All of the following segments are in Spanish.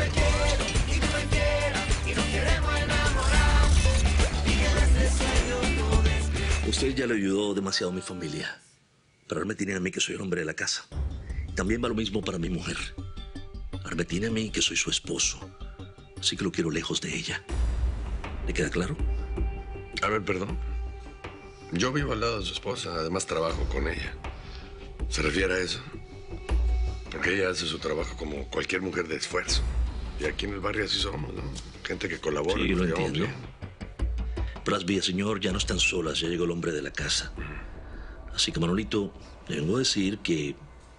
te quiero y tú me quieras y nos queremos enamorar. Y que de este sueño no despierto. Usted ya le ayudó demasiado a mi familia, pero ahora me tiene a mí que soy el hombre de la casa. También va lo mismo para mi mujer. Ahora me tiene a mí que soy su esposo, así que lo quiero lejos de ella. ¿Le queda claro? A ver, perdón. Yo vivo al lado de su esposa, además trabajo con ella. ¿Se refiere a eso? Porque ella hace su trabajo como cualquier mujer de esfuerzo. Y aquí en el barrio así somos, ¿no? Gente que colabora. Sí, y nos lo llevamos entiendo. bien. Pero las vías, señor, ya no están solas, ya llegó el hombre de la casa. Así que, Manolito, le vengo a decir que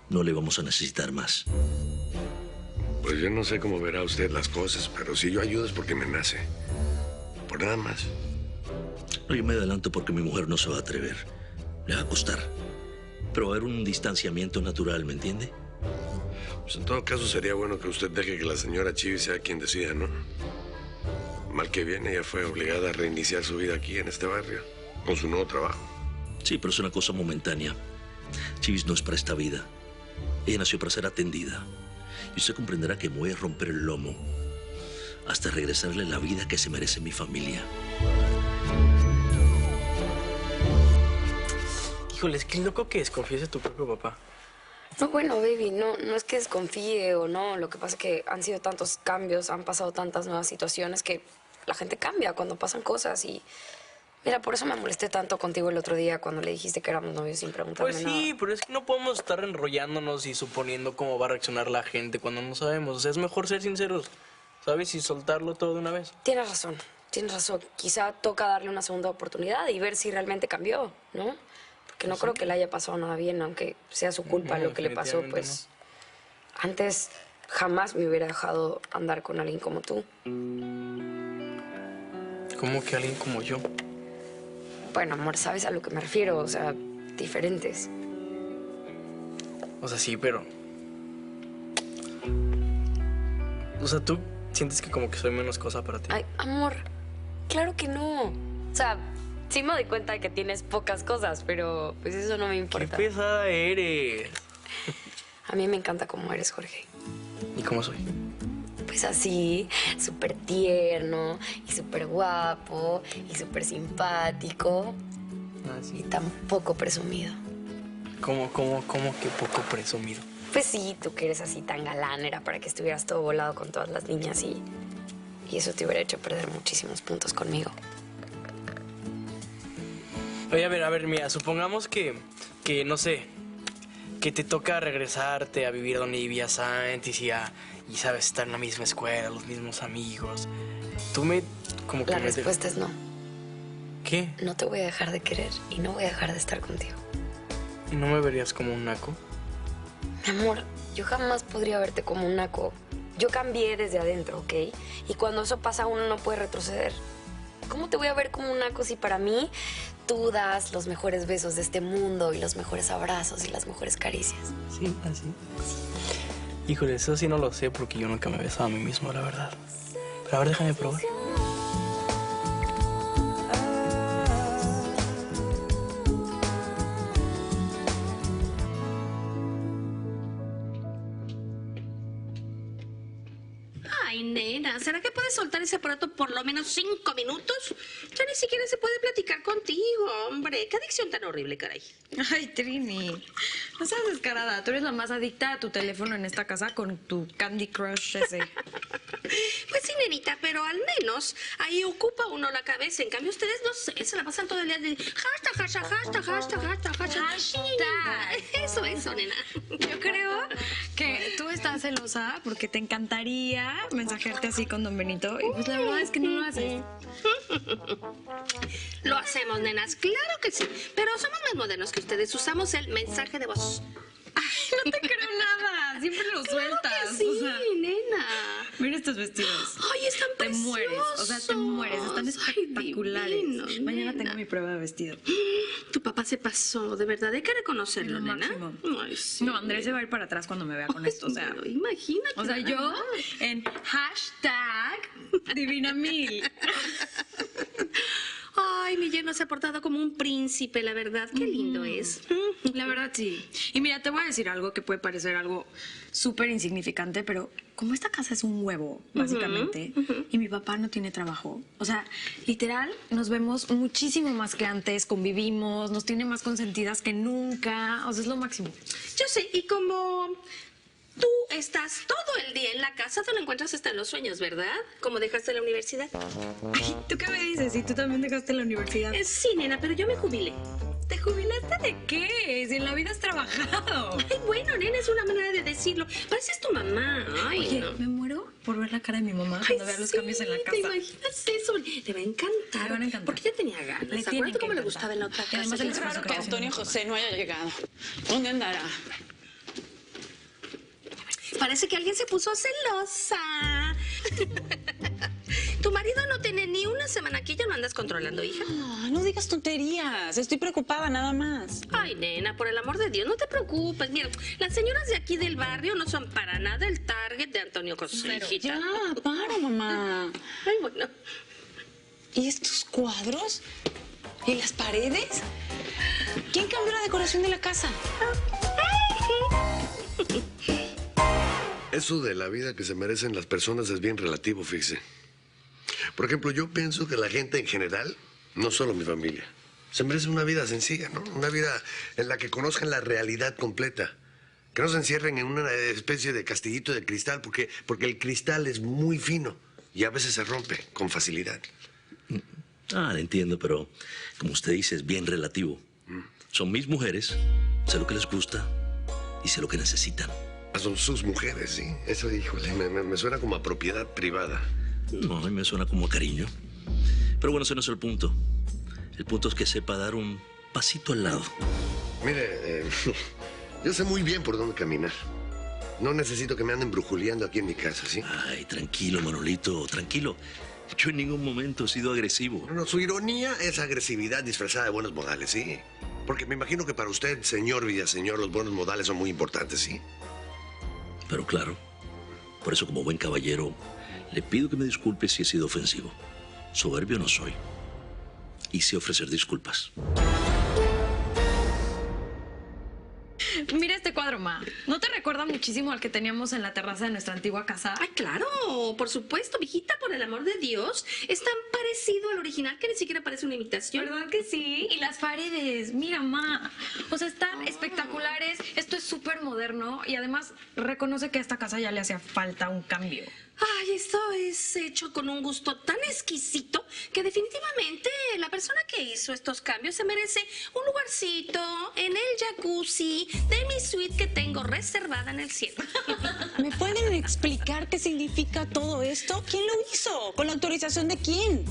no le vamos a necesitar más. Pues yo no sé cómo verá usted las cosas, pero si yo ayudo es porque me nace. Por nada más. No, yo me adelanto porque mi mujer no se va a atrever. Le va a costar. Pero va a haber un distanciamiento natural, ¿me entiende? Pues en todo caso sería bueno que usted deje que la señora Chivi sea quien decida, ¿no? Mal que bien, ella fue obligada a reiniciar su vida aquí en este barrio, con su nuevo trabajo. Sí, pero es una cosa momentánea. Chivis no es para esta vida. Ella nació para ser atendida. Y usted comprenderá que me voy a romper el lomo hasta regresarle la vida que se merece mi familia. Híjoles, qué loco que desconfíes de tu propio papá. No, bueno, baby, no es que desconfíe o no. Lo que pasa es que han sido tantos cambios, han pasado tantas nuevas situaciones que la gente cambia cuando pasan cosas y... Mira, por eso me molesté tanto contigo el otro día cuando le dijiste que éramos novios sin preguntarme Pues nada. sí, pero es que no podemos estar enrollándonos y suponiendo cómo va a reaccionar la gente cuando no sabemos. O sea, es mejor ser sinceros, ¿sabes? Y soltarlo todo de una vez. Tienes razón. Quizá toca darle una segunda oportunidad y ver si realmente cambió, ¿no? Porque no creo que le haya pasado nada bien, aunque sea su culpa No, lo que le pasó, pues... Antes jamás me hubiera dejado andar con alguien como tú. ¿Cómo que alguien como yo? Bueno, amor, ¿sabes a lo que me refiero? O sea, diferentes. O sea, sí, pero... O sea, ¿tú sientes que como que soy menos cosa para ti? Ay, amor, claro que no. O sea, sí me doy cuenta de que tienes pocas cosas, pero pues eso no me ¡Qué importa. pesada eres! A mí me encanta cómo eres, Jorge. ¿Y cómo soy? Pues así, súper tierno, y súper guapo, y súper simpático, Ah, y sí. tan poco presumido. ¿Cómo que poco presumido? Pues sí, tú que eres así tan galán, era para que estuvieras todo volado con todas las niñas y eso te hubiera hecho perder muchísimos puntos conmigo. Oye, a ver, mira, supongamos que no sé, que te toca regresarte a vivir donde vivías antes y sabes, estar en la misma escuela, los mismos amigos. Tú como que La me... respuesta es no. ¿Qué? No te voy a dejar de querer y no voy a dejar de estar contigo. ¿Y no me verías como un naco? Mi amor, yo jamás podría verte como un naco. Yo cambié desde adentro, ¿ok? Y cuando eso pasa, uno no puede retroceder. ¿Cómo te voy a ver como un naco si para mí tú das los mejores besos de este mundo y los mejores abrazos y las mejores caricias? Sí, así. Híjole, eso sí no lo sé porque yo nunca me he besado a mí mismo, la verdad. Pero a ver, déjame probar. Ay, nena, ¿será que puedes soltar ese aparato por lo menos 5 minutos? Ya ni siquiera se puede platicar contigo, hombre. Qué adicción tan horrible, caray. Ay, Trini, no seas descarada. Tú eres la más adicta a tu teléfono en esta casa con tu Candy Crush ese. Pues sí, nenita, pero al menos ahí ocupa uno la cabeza. En cambio, ustedes, no sé, se la pasan todo el día de hashtag. Eso, nena. Yo creo que tú estás celosa porque te encantaría mensajearte así con Don Benito y pues la verdad es que no lo haces. Lo hacemos, nenas, claro que sí. Pero somos más modernos que ustedes. Usamos el mensaje de voz. Ay, no te creo nada. Siempre lo sueltas. Claro que sí, o sea, nena. mira estos vestidos. Ay, están Te preciosos. mueres, o sea, te mueres. Están espectaculares. Ay, divinos, Mañana nena. tengo mi prueba de vestido. Tu papá se pasó, de verdad, hay que reconocerlo, Lo nena. máximo. Ay, sí. No, Andrés se va a ir para atrás cuando me vea con esto, o sea. Pero imagínate. O sea, yo nada más. en hashtag Divina Mil. Ay, Ay, mi yerno se ha portado como un príncipe, la verdad. Qué lindo es. La verdad, sí. Y mira, te voy a decir algo que puede parecer algo súper insignificante, pero como esta casa es un huevo, básicamente, y mi papá no tiene trabajo, o sea, literal, nos vemos muchísimo más que antes, convivimos, nos tiene más consentidas que nunca, o sea, es lo máximo. Yo sé, y como tú estás todo el día en la casa, te lo encuentras hasta en los sueños, ¿verdad? Como dejaste la universidad. Ay, ¿tú qué me dices? ¿Y tú también dejaste la universidad? Sí, nena, pero yo me jubilé. ¿Te jubilaste de qué? Si en la vida has trabajado. Ay, bueno, nena, es una manera de decirlo. Pareces tu mamá. Ay, Oye, no. me muero por ver la cara de mi mamá cuando vea los cambios en la casa. ¿Te imaginas eso? Le va a encantar. Le van a encantar. Porque ya tenía ganas. Le tienen Acuérdate que cómo le encantar. gustaba en la otra Y además casa. el Es esfuerzo raro que que hace Antonio José no haya llegado. ¿Dónde andará? Parece que alguien se puso celosa. Tu marido no tiene ni una semana aquí, ya lo andas controlando, hija. Ah, no digas tonterías. Estoy preocupada nada más. Ay, nena, por el amor de Dios, no te preocupes. Mira, las señoras de aquí del barrio no son para nada el target de Antonio José, hijita. Ya, para, mamá. Ay, bueno. ¿Y estos cuadros? ¿Y las paredes? ¿Quién cambió la decoración de la casa? Eso de la vida que se merecen las personas es bien relativo, fíjese. Por ejemplo, yo pienso que la gente en general, no solo mi familia, se merece una vida sencilla, ¿no? Una vida en la que conozcan la realidad completa. Que no se encierren en una especie de castillito de cristal, porque el cristal es muy fino y a veces se rompe con facilidad. Entiendo, pero como usted dice, es bien relativo. Son mis mujeres, sé lo que les gusta y sé lo que necesitan. Son sus mujeres, sí. Eso, híjole, me suena como a propiedad privada. No, a mí me suena como a cariño. Pero bueno, ese no es el punto. El punto es que sepa dar un pasito al lado. Mire, yo sé muy bien por dónde caminar. No necesito que me anden brujuleando aquí en mi casa, ¿sí? Ay, tranquilo, Manolito, tranquilo. Yo en ningún momento he sido agresivo. No, su ironía es agresividad disfrazada de buenos modales, ¿sí? Porque me imagino que para usted, señor Villaseñor, los buenos modales son muy importantes, ¿sí? Pero claro, por eso como buen caballero, le pido que me disculpe si he sido ofensivo. Soberbio no soy. Y sé ofrecer disculpas. Mira este cuadro, Ma. ¿No te recuerda muchísimo al que teníamos en la terraza de nuestra antigua casa? Ay, claro, por supuesto, mijita, por el amor de Dios. Es tan parecido al original que ni siquiera parece una imitación. ¿Verdad que sí? Y las paredes, mira, Ma. O sea, están espectaculares. Esto es súper moderno y además reconoce que a esta casa ya le hacía falta un cambio. Ay, esto es hecho con un gusto tan exquisito que definitivamente la persona que hizo estos cambios se merece un lugarcito en el jacuzzi de mi suite que tengo reservada en el cielo. ¿Me pueden explicar qué significa todo esto? ¿Quién lo hizo? ¿Con la autorización de quién?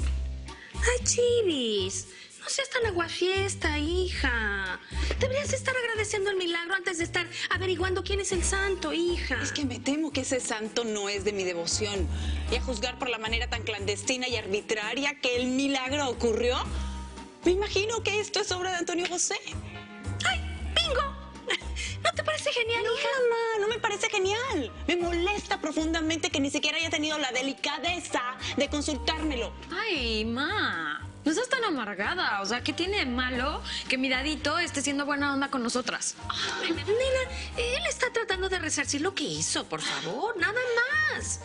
Ay, Chivis, no seas tan aguafiesta, hija. Deberías estar agradeciendo el milagro antes de estar averiguando quién es el santo, hija. Es que me temo que ese santo no es de mi devoción. Y a juzgar por la manera tan clandestina y arbitraria que el milagro ocurrió, me imagino que esto es obra de Antonio José. ¡Ay, bingo! ¿No te parece genial, hija? Mamá, no me parece genial. Me molesta profundamente que ni siquiera haya tenido la delicadeza de consultármelo. Ay, Ma. No estás tan amargada. O sea, ¿qué tiene de malo que mi dadito esté siendo buena onda con nosotras? Ay, nena, él está tratando de resarcir lo que hizo, por favor, nada más.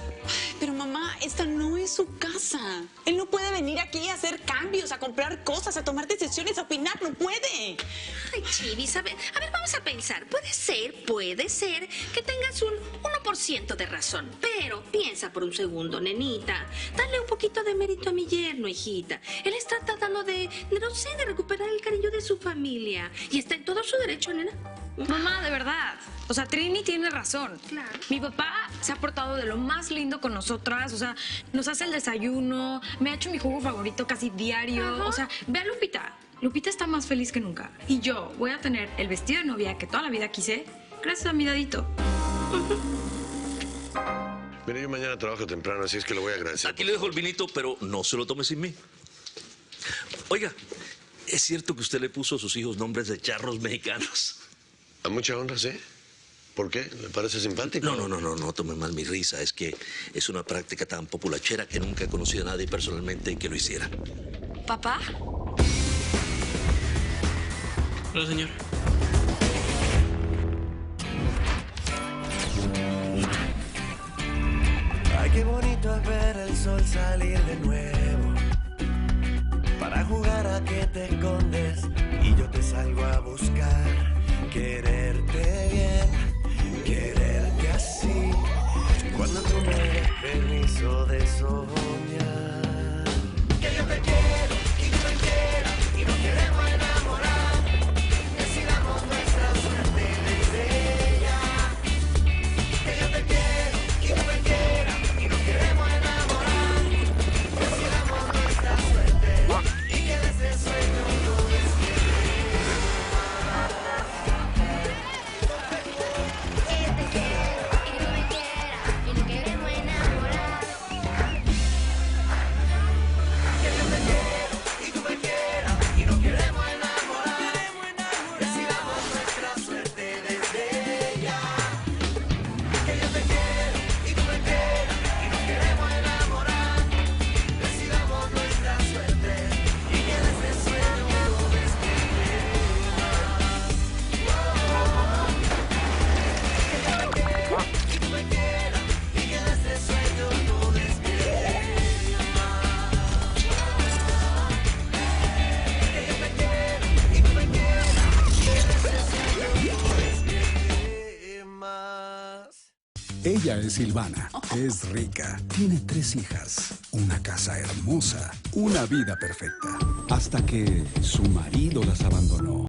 Pero mamá, esta no es su casa. Él no puede venir aquí a hacer cambios, a comprar cosas, a tomar decisiones, a opinar. No puede. Ay, Chivis, a ver, vamos a pensar. Puede ser que tengas un 1% de razón. Pero piensa por un segundo, nenita. Dale un poquito de mérito a mi yerno, hijita. Él está tratando de recuperar el cariño de su familia. Y está en todo su derecho, nena. Mamá, de verdad. O sea, Trini tiene razón. Claro. Mi papá se ha portado de lo más lindo con nosotras. O sea, nos hace el desayuno, me ha hecho mi jugo favorito casi diario. Ajá. O sea, ve a Lupita. Lupita está más feliz que nunca. Y yo voy a tener el vestido de novia que toda la vida quise gracias a mi dadito. Mire, yo mañana trabajo temprano, así es que le voy a agradecer. Aquí le dejo el vinito, pero no se lo tome sin mí. Oiga, ¿es cierto que usted le puso a sus hijos nombres de charros mexicanos? A mucha honra, ¿sí? ¿Por qué? ¿Le parece simpático? No tome mal mi risa. Es que es una práctica tan populachera que nunca he conocido a nadie personalmente que lo hiciera. ¿Papá? Hola, señor. Ay, qué bonito es ver el sol salir de nuevo. Para jugar a que te escondes y yo te salgo a buscar. Quererte bien, quererte así. Cuando tú me des permiso de soñar. Que yo te quiero y tú me quieras y nos queremos enamorar. Decidamos nuestra suerte desde ya. Que yo te quiero y tú me quieras y nos queremos enamorar. Decidamos nuestra suerte y que de ese sueño no Ella es Silvana, es rica, tiene 3 hijas, una casa hermosa, una vida perfecta, hasta que su marido las abandonó.